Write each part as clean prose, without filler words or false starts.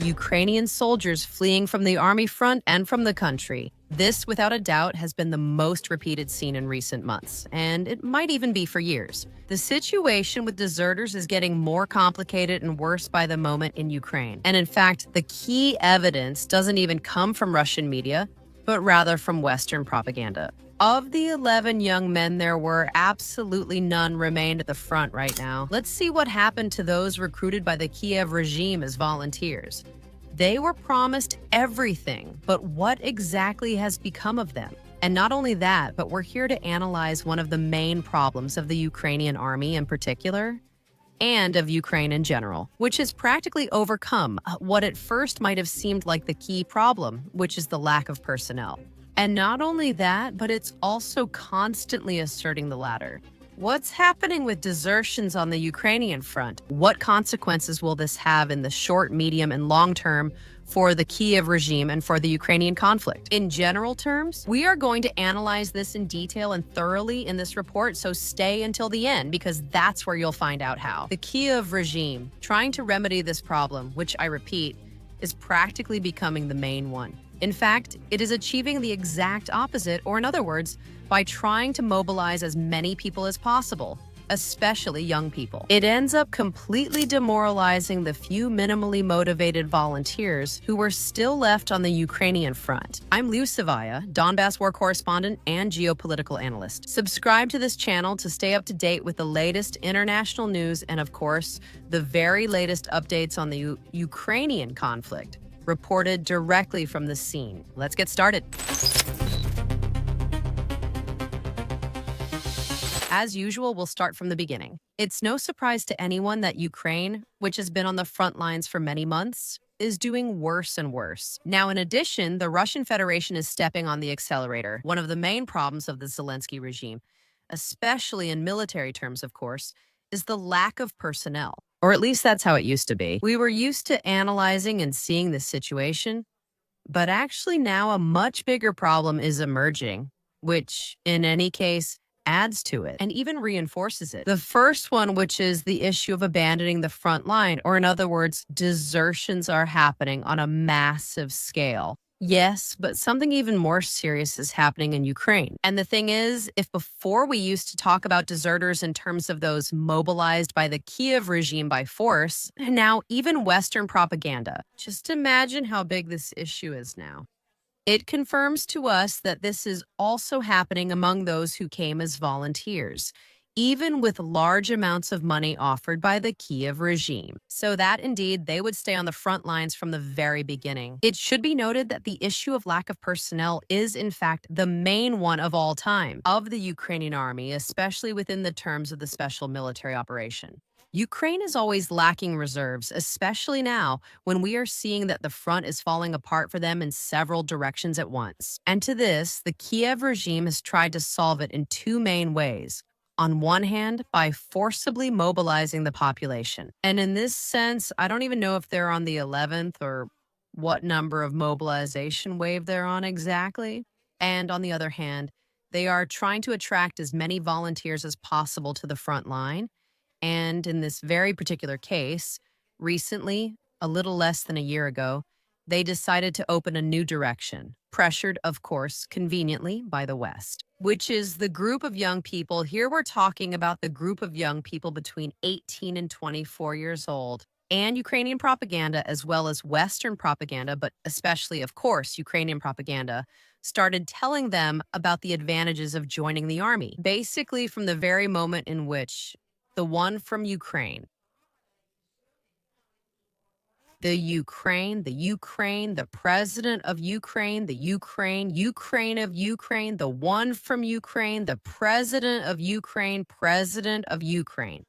Ukrainian soldiers fleeing from the army front and from the country. This, without a doubt, has been the most repeated scene in recent months, and it might even be for years. The situation with deserters is getting more complicated and worse by the moment in Ukraine. And in fact, the key evidence doesn't even come from Russian media, but rather from Western propaganda. Of the 11 young men there were, absolutely none remained at the front right now. Let's see what happened to those recruited by the Kiev regime as volunteers. They were promised everything, but what exactly has become of them? And not only that, but we're here to analyze one of the main problems of the Ukrainian army in particular, and of Ukraine in general, which has practically overcome what at first might have seemed like the key problem, which is the lack of personnel. And not only that, but it's also constantly asserting the latter. What's happening with desertions on the Ukrainian front? What consequences will this have in the short, medium, and long term for the Kiev regime and for the Ukrainian conflict? In general terms, we are going to analyze this in detail and thoroughly in this report, so stay until the end because that's where you'll find out how. The Kiev regime, trying to remedy this problem, which I repeat, is practically becoming the main one. In fact, it is achieving the exact opposite, or in other words, by trying to mobilize as many people as possible, especially young people. It ends up completely demoralizing the few minimally motivated volunteers who were still left on the Ukrainian front. I'm Liu Sivaya, Donbass war correspondent and geopolitical analyst. Subscribe to this channel to stay up to date with the latest international news and, of course, the very latest updates on the Ukrainian conflict, reported directly from the scene. Let's get started. As usual, we'll start from the beginning. It's no surprise to anyone that Ukraine, which has been on the front lines for many months, is doing worse and worse. Now, in addition, the Russian Federation is stepping on the accelerator. One of the main problems of the Zelensky regime, especially in military terms, of course, is the lack of personnel. Or at least that's how it used to be. We were used to analyzing and seeing this situation, but actually now a much bigger problem is emerging, which, in any case, adds to it and even reinforces it. The first one, which is the issue of abandoning the front line, or in other words, desertions are happening on a massive scale. Yes, but something even more serious is happening in Ukraine. And the thing is, if before we used to talk about deserters in terms of those mobilized by the Kiev regime by force, now even Western propaganda. Just imagine how big this issue is now. It confirms to us that this is also happening among those who came as volunteers, even with large amounts of money offered by the Kiev regime, so that indeed they would stay on the front lines from the very beginning. It should be noted that the issue of lack of personnel is in fact the main one of all time of the Ukrainian army, especially within the terms of the special military operation. Ukraine is always lacking reserves, especially now when we are seeing that the front is falling apart for them in several directions at once. And to this, the Kiev regime has tried to solve it in two main ways. On one hand, by forcibly mobilizing the population. And in this sense, I don't even know if they're on the 11th or what number of mobilization wave they're on exactly. And on the other hand, they are trying to attract as many volunteers as possible to the front line. And in this very particular case, recently, a little less than a year ago, they decided to open a new direction, pressured, of course, conveniently by the West, which is the group of young people. Here we're talking about the group of young people between 18 and 24 years old, and Ukrainian propaganda, as well as Western propaganda, but especially, of course, Ukrainian propaganda, started telling them about the advantages of joining the army, basically from the very moment in which the one from Ukraine, the president of Ukraine, Ukraine of Ukraine, the one from Ukraine, the president of Ukraine, president of Ukraine.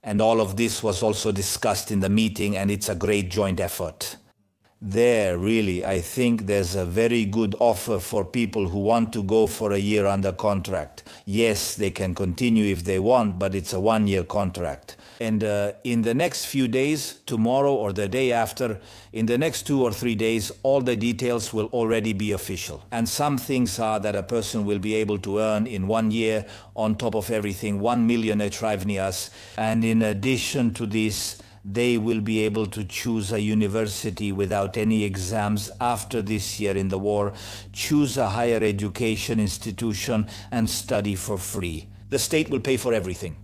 And all of this was also discussed in the meeting, and it's a great joint effort. There, really, I think there's a very good offer for people who want to go for a year under contract. Yes, they can continue if they want, but it's a 1 year contract. And in the next few days, tomorrow or the day after, in the next 2 or 3 days, all the details will already be official. And some things are that a person will be able to earn in 1 year, on top of everything, 1 million hryvnias. And in addition to this, they will be able to choose a university without any exams after this year in the war, choose a higher education institution, and study for free. The state will pay for everything.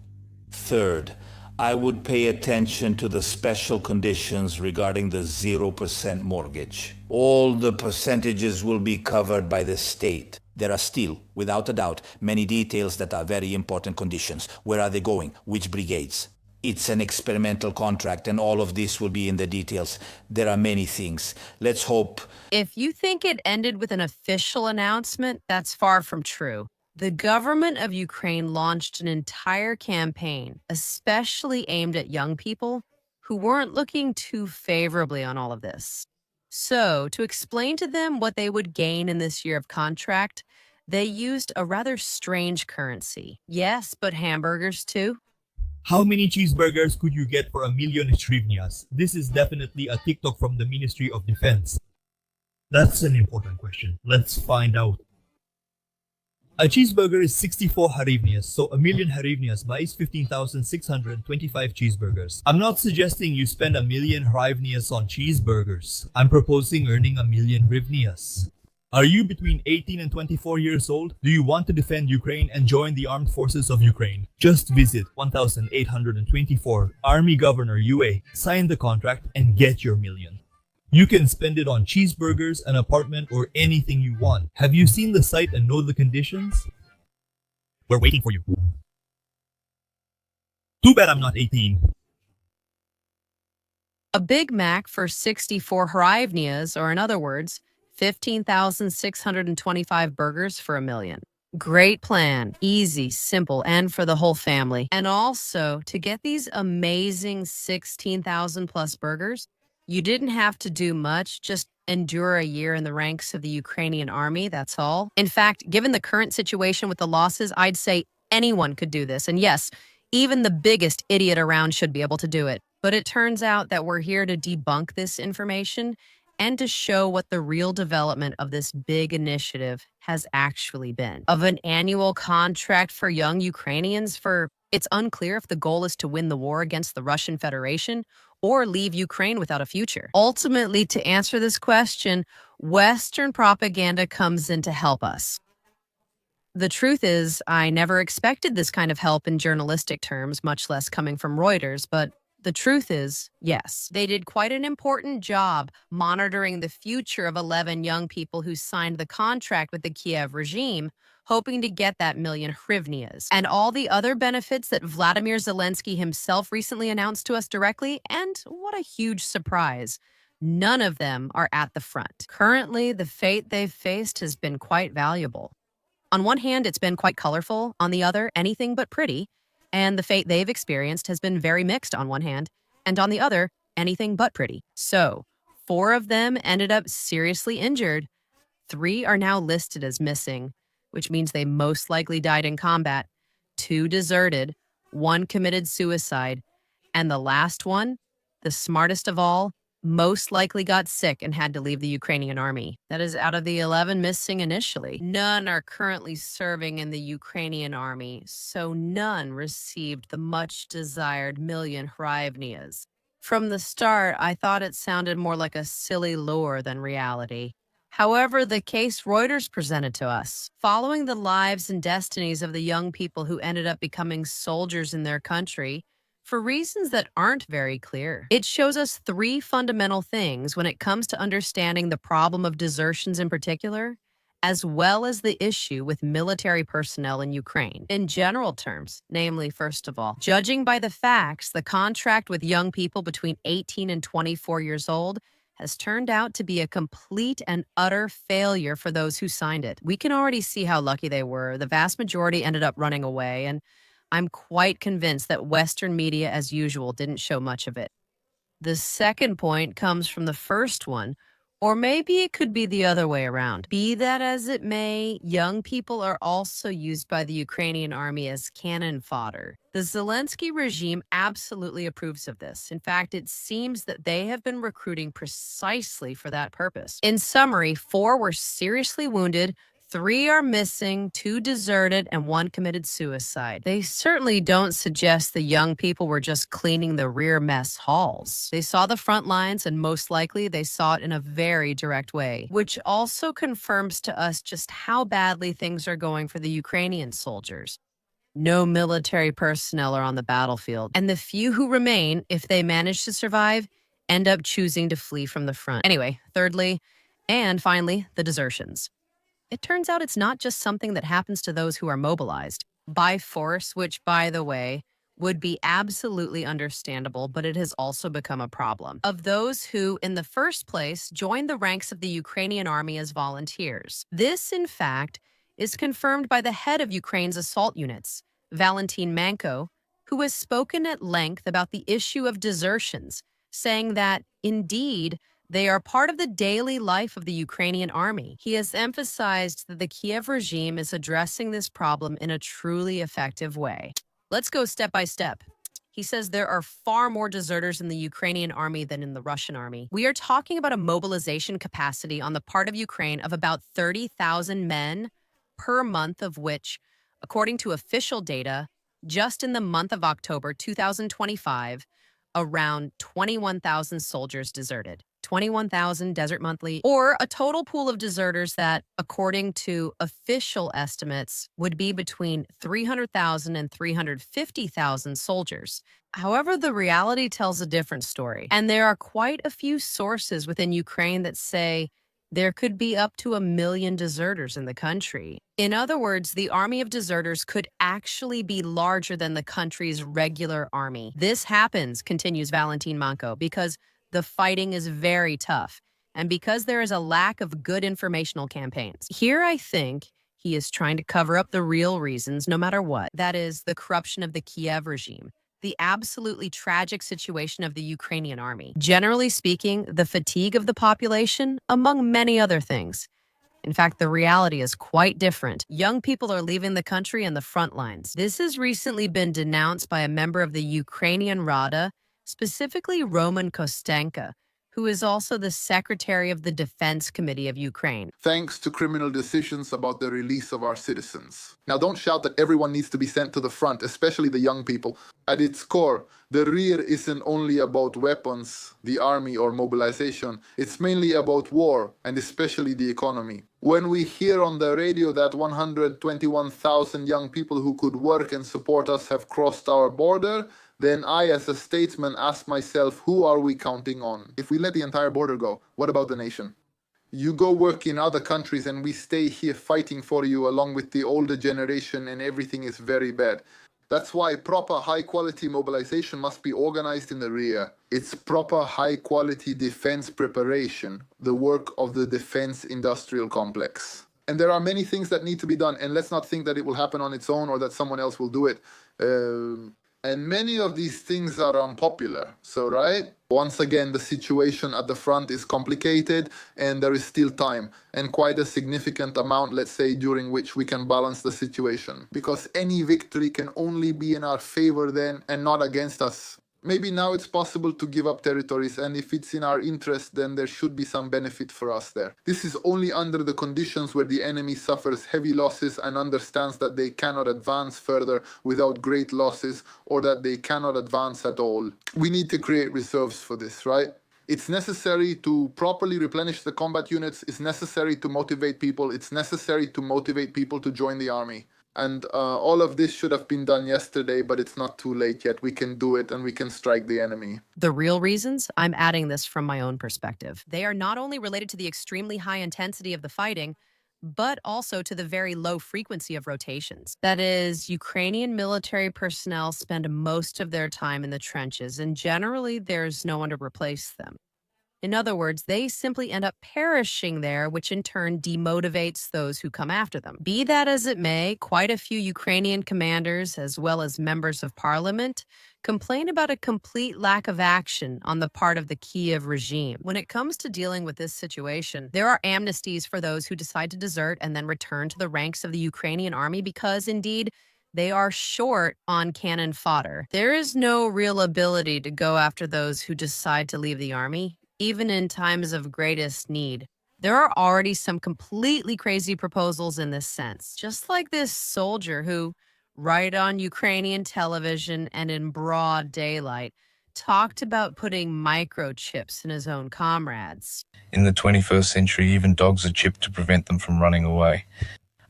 Third, I would pay attention to the special conditions regarding the 0% mortgage. All the percentages will be covered by the state. There are still, without a doubt, many details that are very important conditions. Where are they going? Which brigades? It's an experimental contract, and all of this will be in the details. There are many things. Let's hope. If you think it ended with an official announcement, that's far from true. The government of Ukraine launched an entire campaign, especially aimed at young people who weren't looking too favorably on all of this. So, to explain to them what they would gain in this year of contract, they used a rather strange currency. Yes, but hamburgers too. How many cheeseburgers could you get for 1 million hryvnias? This is definitely a TikTok from the Ministry of Defense. That's an important question. Let's find out. A cheeseburger is 64 hryvnias, so 1 million hryvnias buys 15,625 cheeseburgers. I'm not suggesting you spend 1 million hryvnias on cheeseburgers. I'm proposing earning 1 million hryvnias. Are you between 18 and 24 years old? Do you want to defend Ukraine and join the armed forces of Ukraine? Just visit 1824 Army Governor UA, sign the contract, and get your million. You can spend it on cheeseburgers, an apartment, or anything you want. Have you seen the site and know the conditions? We're waiting for you. Too bad I'm not 18. A Big Mac for 64 hryvnias, or in other words, 15,625 burgers for 1 million. Great plan, easy, simple, and for the whole family. And also, to get these amazing 16,000 plus burgers, you didn't have to do much, just endure a year in the ranks of the Ukrainian army, that's all. In fact, given the current situation with the losses, I'd say anyone could do this. And yes, even the biggest idiot around should be able to do it. But it turns out that we're here to debunk this information and to show what the real development of this big initiative has actually been. Of an annual contract for young Ukrainians it's unclear if the goal is to win the war against the Russian Federation or leave Ukraine without a future. Ultimately, to answer this question, Western propaganda comes in to help us. The truth is, I never expected this kind of help in journalistic terms, much less coming from Reuters, but the truth is, yes, they did quite an important job monitoring the future of 11 young people who signed the contract with the Kiev regime, hoping to get that million hryvnias and all the other benefits that Vladimir Zelensky himself recently announced to us directly. And what a huge surprise. None of them are at the front. Currently, the fate they've faced has been quite valuable. On one hand, it's been quite colorful. On the other, anything but pretty. And the fate they've experienced has been very mixed on one hand. And on the other, anything but pretty. So, 4 of them ended up seriously injured. 3 are now listed as missing, which means they most likely died in combat. 2 deserted. 1 committed suicide. And the last one, the smartest of all, most likely got sick and had to leave the Ukrainian army. That is out of the 11 missing initially. None are currently serving in the Ukrainian army, so none received the much desired million hryvnias. From the start, I thought it sounded more like a silly lure than reality. However, the case Reuters presented to us, following the lives and destinies of the young people who ended up becoming soldiers in their country, for reasons that aren't very clear. It shows us 3 fundamental things when it comes to understanding the problem of desertions in particular, as well as the issue with military personnel in Ukraine. In general terms, namely, first of all, judging by the facts, the contract with young people between 18 and 24 years old has turned out to be a complete and utter failure for those who signed it. We can already see how lucky they were. The vast majority ended up running away, and I'm quite convinced that Western media, as usual, didn't show much of it. The second point comes from the first one, Or maybe it could be the other way around. Be that as it may, young people are also used by the Ukrainian army as cannon fodder. The Zelensky regime absolutely approves of this. In fact, it seems that they have been recruiting precisely for that purpose. In summary, 4 were seriously wounded, 3 are missing, 2 deserted, and 1 committed suicide. They certainly don't suggest the young people were just cleaning the rear mess halls. They saw the front lines, and most likely they saw it in a very direct way, which also confirms to us just how badly things are going for the Ukrainian soldiers. No military personnel are on the battlefield, and the few who remain, if they manage to survive, end up choosing to flee from the front. Anyway, thirdly, and finally, the desertions. It turns out it's not just something that happens to those who are mobilized by force, which, by the way, would be absolutely understandable, but it has also become a problem. Of those who, in the first place, joined the ranks of the Ukrainian army as volunteers. This, in fact, is confirmed by the head of Ukraine's assault units, Valentin Manko, who has spoken at length about the issue of desertions, saying that, indeed, they are part of the daily life of the Ukrainian army. He has emphasized that the Kiev regime is addressing this problem in a truly effective way. Let's go step by step. He says there are far more deserters in the Ukrainian army than in the Russian army. We are talking about a mobilization capacity on the part of Ukraine of about 30,000 men per month, of which, according to official data, just in the month of October 2025, around 21,000 soldiers deserted. 21,000 Desert Monthly, or a total pool of deserters that, according to official estimates, would be between 300,000 and 350,000 soldiers. However, the reality tells a different story, and there are quite a few sources within Ukraine that say there could be up to 1 million deserters in the country. In other words, the army of deserters could actually be larger than the country's regular army. This happens, continues Valentin Manko, because the fighting is very tough, and because there is a lack of good informational campaigns. Here, I think he is trying to cover up the real reasons, no matter what. That is, the corruption of the Kiev regime, the absolutely tragic situation of the Ukrainian army. Generally speaking, the fatigue of the population, among many other things. In fact, the reality is quite different. Young people are leaving the country in the front lines. This has recently been denounced by a member of the Ukrainian Rada, specifically Roman Kostenka, who is also the secretary of the Defense Committee of Ukraine. Thanks to criminal decisions about the release of our citizens. Now, don't shout that everyone needs to be sent to the front, especially the young people. At its core, the rear isn't only about weapons, the army, or mobilization. It's mainly about war, and especially the economy. When we hear on the radio that 121,000 young people who could work and support us have crossed our border, then I, as a statesman, ask myself, who are we counting on? If we let the entire border go, what about the nation? You go work in other countries and we stay here fighting for you along with the older generation, and everything is very bad. That's why proper high-quality mobilization must be organized in the rear. It's proper high-quality defense preparation, the work of the defense industrial complex. And there are many things that need to be done, and let's not think that it will happen on its own or that someone else will do it. And many of these things are unpopular. So, right? Once again, the situation at the front is complicated and there is still time, and quite a significant amount, let's say, during which we can balance the situation. Because any victory can only be in our favor then and not against us. Maybe now it's possible to give up territories, and if it's in our interest, then there should be some benefit for us there. This is only under the conditions where the enemy suffers heavy losses and understands that they cannot advance further without great losses, or that they cannot advance at all. We need to create reserves for this, right? It's necessary to properly replenish the combat units. It's necessary to motivate people. It's necessary to motivate people to join the army. And all of this should have been done yesterday, but it's not too late yet. We can do it, and we can strike the enemy. The real reasons? I'm adding this from my own perspective. They are not only related to the extremely high intensity of the fighting, but also to the very low frequency of rotations. That is, Ukrainian military personnel spend most of their time in the trenches, and generally there's no one to replace them. In other words, they simply end up perishing there, which in turn demotivates those who come after them. Be that as it may, quite a few Ukrainian commanders, as well as members of parliament, complain about a complete lack of action on the part of the Kiev regime. When it comes to dealing with this situation, there are amnesties for those who decide to desert and then return to the ranks of the Ukrainian army because, indeed, they are short on cannon fodder. There is no real ability to go after those who decide to leave the army, even in times of greatest need. There are already some completely crazy proposals in this sense, just like this soldier who, right on Ukrainian television and in broad daylight, talked about putting microchips in his own comrades. In the 21st century, even dogs are chipped to prevent them from running away.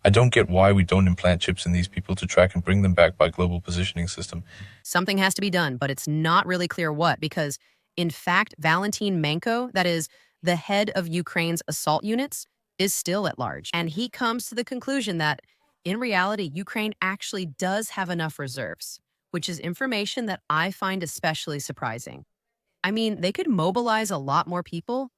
I don't get why we don't implant chips in these people to track and bring them back by global positioning system. Something has to be done, but it's not really clear what, because, in fact, Valentin Menko, that is, the head of Ukraine's assault units, is still at large. And he comes to the conclusion that, in reality, Ukraine actually does have enough reserves, which is information that I find especially surprising. I mean, they could mobilize a lot more people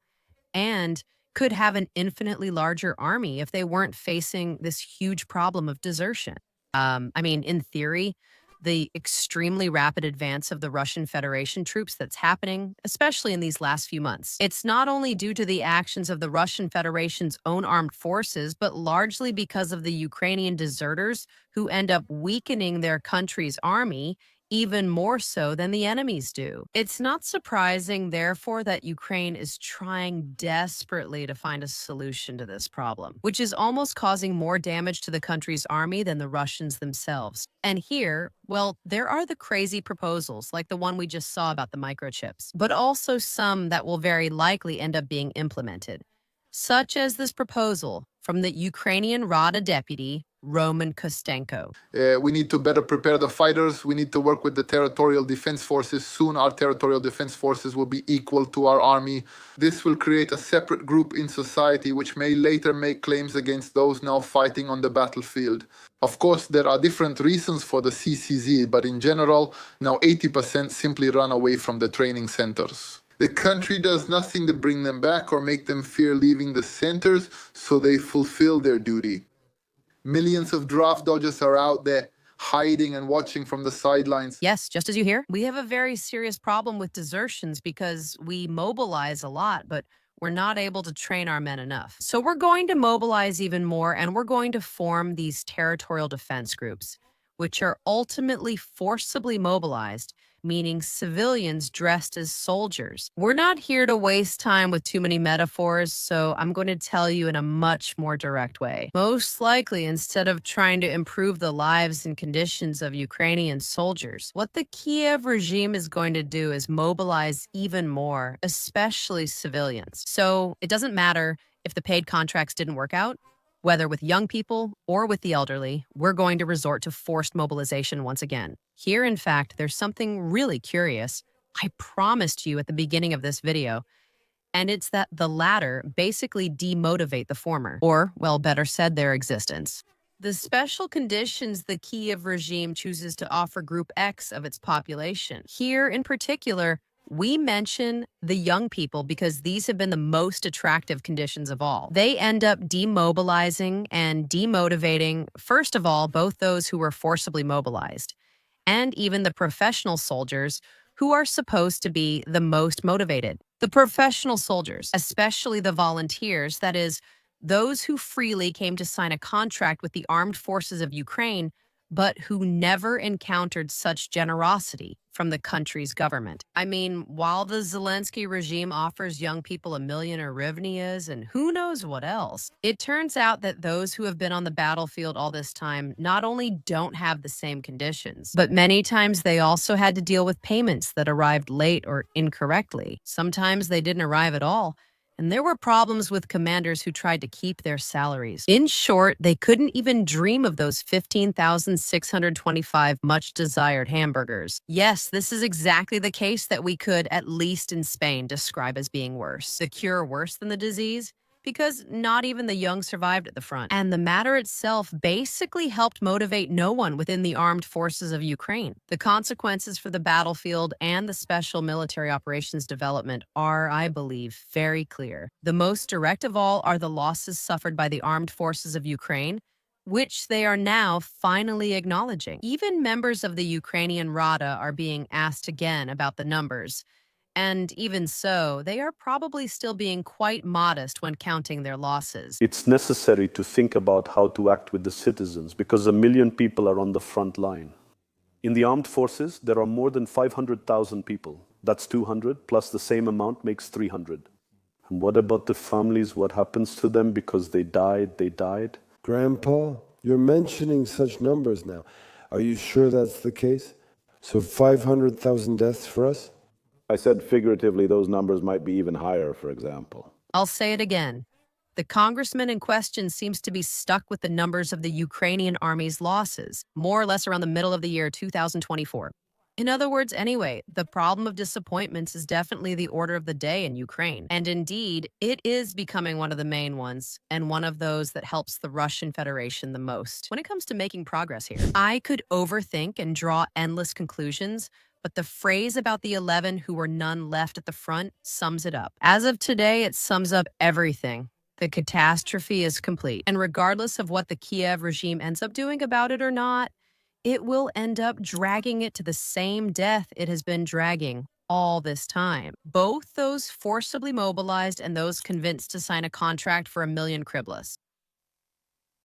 and could have an infinitely larger army if they weren't facing this huge problem of desertion. In theory, the extremely rapid advance of the Russian Federation troops that's happening, especially in these last few months, it's not only due to the actions of the Russian Federation's own armed forces, but largely because of the Ukrainian deserters who end up weakening their country's army even more so than the enemies do. It's not surprising, therefore, that Ukraine is trying desperately to find a solution to this problem, which is almost causing more damage to the country's army than the Russians themselves. And here, well, there are the crazy proposals, like the one we just saw about the microchips, but also some that will very likely end up being implemented, such as this proposal from the Ukrainian Rada deputy, Roman Kostenko. We need to better prepare the fighters. We need to work with the territorial defense forces. Soon our territorial defense forces will be equal to our army. This will create a separate group in society which may later make claims against those now fighting on the battlefield. Of course, there are different reasons for the CCZ, but in general, now 80% simply run away from the training centers. The country does nothing to bring them back or make them fear leaving the centers, so they fulfill their duty. Millions of draft dodgers are out there hiding and watching from the sidelines. Yes, just as you hear, we have a very serious problem with desertions because we mobilize a lot, but we're not able to train our men enough. So we're going to mobilize even more, and we're going to form these territorial defense groups, which are ultimately forcibly mobilized, meaning civilians dressed as soldiers. We're not here to waste time with too many metaphors, so I'm going to tell you in a much more direct way. Most likely, instead of trying to improve the lives and conditions of Ukrainian soldiers, what the Kiev regime is going to do is mobilize even more, especially civilians. So it doesn't matter if the paid contracts didn't work out. Whether with young people or with the elderly, we're going to resort to forced mobilization once again. Here, in fact, there's something really curious I promised you at the beginning of this video, and it's that the latter basically demotivate the former, or, well, better said, their existence. The special conditions the Kiev regime chooses to offer Group X of its population. Here, in particular, we mention the young people because these have been the most attractive conditions of all. They end up demobilizing and demotivating, first of all, both those who were forcibly mobilized and even the professional soldiers who are supposed to be the most motivated. The professional soldiers, especially the volunteers, that is, those who freely came to sign a contract with the armed forces of Ukraine, but who never encountered such generosity from the country's government. I mean, while the Zelensky regime offers young people 1 million hryvnias and who knows what else, it turns out that those who have been on the battlefield all this time not only don't have the same conditions, but many times they also had to deal with payments that arrived late or incorrectly. Sometimes they didn't arrive at all. And there were problems with commanders who tried to keep their salaries. In short, they couldn't even dream of those 15,625 much-desired hamburgers. Yes, this is exactly the case that we could, at least in Spain, describe as being worse. The cure worse than the disease? because not even the young survived at the front. And the matter itself basically helped motivate no one within the armed forces of Ukraine. The consequences for the battlefield and the special military operations development are, I believe, very clear. The most direct of all are the losses suffered by the armed forces of Ukraine, which they are now finally acknowledging. Even members of the Ukrainian Rada are being asked again about the numbers. And even so, they are probably still being quite modest when counting their losses. It's necessary to think about how to act with the citizens because 1 million people are on the front line. In the armed forces, there are more than 500,000 people. That's 200, plus the same amount makes 300. And what about the families? What happens to them because they died? Grandpa, you're mentioning such numbers now. Are you sure that's the case? So 500,000 deaths for us? I said figuratively those numbers might be even higher, for example. I'll say it again. The congressman in question seems to be stuck with the numbers of the Ukrainian army's losses, more or less around the middle of the year 2024. In other words, anyway, the problem of disappointments is definitely the order of the day in Ukraine. And indeed, it is becoming one of the main ones, and one of those that helps the Russian Federation the most when it comes to making progress here. I could overthink and draw endless conclusions, but the phrase about the 11 who were none left at the front sums it up. As of today, it sums up everything. The catastrophe is complete. And regardless of what the Kiev regime ends up doing about it or not, it will end up dragging it to the same death it has been dragging all this time. Both those forcibly mobilized and those convinced to sign a contract for 1 million kriblas.